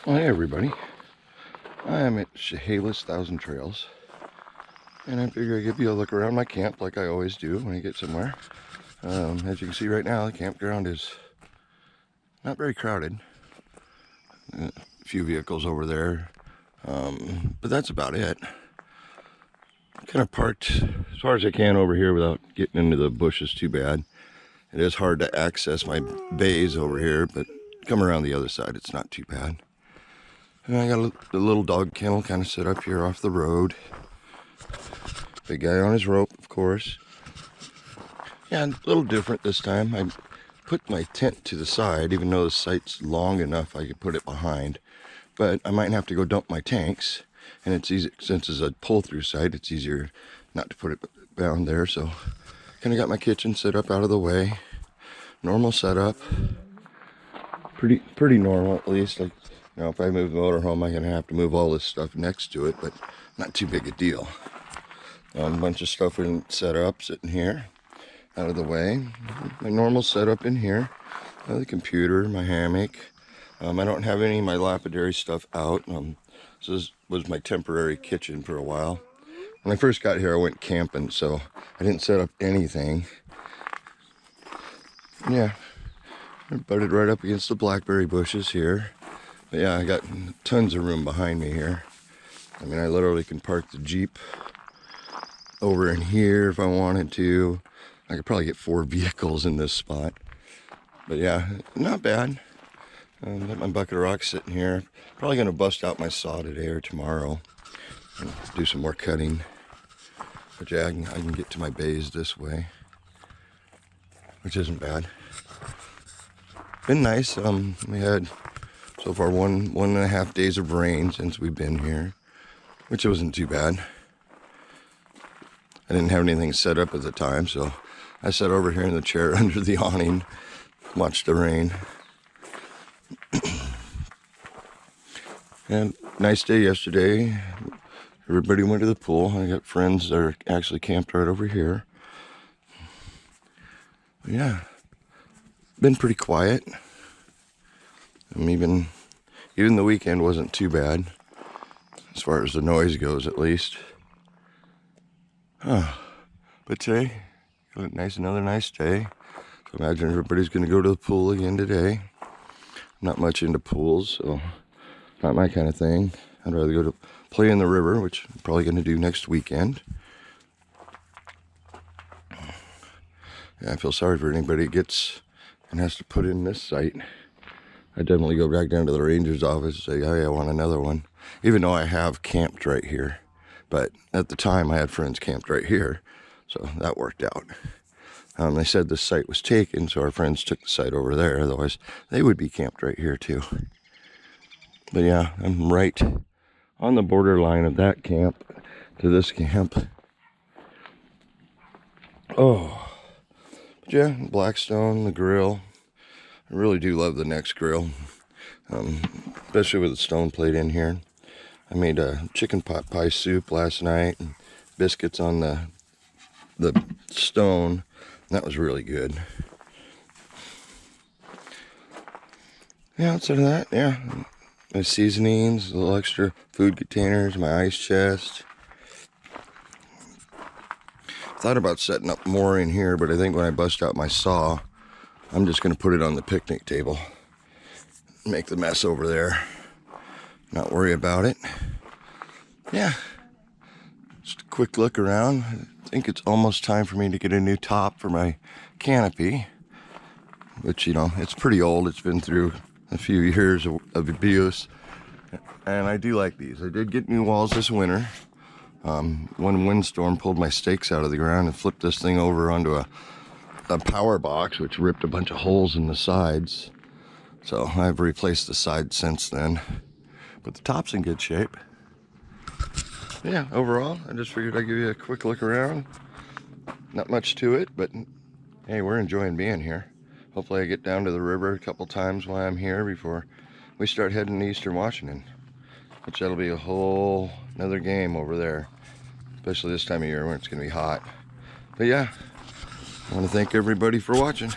Well, hey everybody, I am at Chehalis 1,000 Trails, and I figure I'd give you a look around my camp like I always do when I get somewhere. As you can see right now, the campground is not very crowded. A few vehicles over there, but that's about it. Kind of parked as far as I can over here without getting into the bushes too bad. It is hard to access my bays over here, but come around the other side, it's not too bad. And I got a little dog kennel kind of set up here off the road. Big guy on his rope, of course. Yeah, a little different this time. I put my tent to the side, even though the site's long enough I could put it behind. But I might have to go dump my tanks, and it's easy, since it's a pull-through site, it's easier not to put it down there. So kind of got my kitchen set up out of the way. Normal setup. Pretty normal, at least. Like, you know, if I move the motorhome, I'm gonna have to move all this stuff next to it, but not too big a deal. A bunch of stuff set up, sitting here, out of the way. My normal setup in here. The computer, my hammock. I don't have any of my lapidary stuff out. So this was my temporary kitchen for a while. When I first got here, I went camping, so I didn't set up anything. Yeah, I butted right up against the blackberry bushes here. But yeah, I got tons of room behind me here. I mean, I literally can park the Jeep over in here if I wanted to. I could probably get 4 vehicles in this spot. But yeah, not bad. Got my bucket of rocks sitting here. Probably gonna bust out my saw today or tomorrow and do some more cutting. But yeah, I can get to my bays this way, which isn't bad. Been nice. We had so far one and a half days of rain since we've been here, which wasn't too bad. I didn't have anything set up at the time, so I sat over here in the chair under the awning, watched the rain. And nice day yesterday. Everybody went to the pool. I got friends that are actually camped right over here. But yeah, been pretty quiet. Even the weekend wasn't too bad, as far as the noise goes, at least. But today, another nice day. So imagine everybody's going to go to the pool again today. Not much into pools, so not my kind of thing. I'd rather go to play in the river, which I'm probably going to do next weekend. Yeah, I feel sorry for anybody that gets and has to put in this site. I definitely go back down to the ranger's office and say, hey, I want another one. Even though I have camped right here. But at the time, I had friends camped right here, so that worked out. They said the site was taken, so our friends took the site over there. Otherwise, they would be camped right here, too. But yeah, I'm right on the borderline of that camp to this camp. Oh, but yeah, Blackstone, the grill. I really do love the Next grill, especially with the stone plate in here. I made a chicken pot pie soup last night and biscuits on the stone. That was really good. Yeah, outside of that, yeah, my seasonings, a little extra food containers, my ice chest. Thought about setting up more in here, but I think when I bust out my saw, I'm just going to put it on the picnic table. Make the mess over there. Not worry about it. Yeah. Just a quick look around. I think it's almost time for me to get a new top for my canopy. Which, you know, it's pretty old. It's been through a few years of abuse. And I do like these. I did get new walls this winter. One windstorm pulled my stakes out of the ground and flipped this thing over onto a power box, which ripped a bunch of holes in the sides. So I've replaced the sides since then, but the top's in good shape. Yeah, overall, I just figured I'd give you a quick look around. Not much to it, but hey, we're enjoying being here. Hopefully I get down to the river a couple times while I'm here before we start heading to Eastern Washington, which that'll be a whole another game over there, especially this time of year when it's going to be hot. But yeah, I want to thank everybody for watching.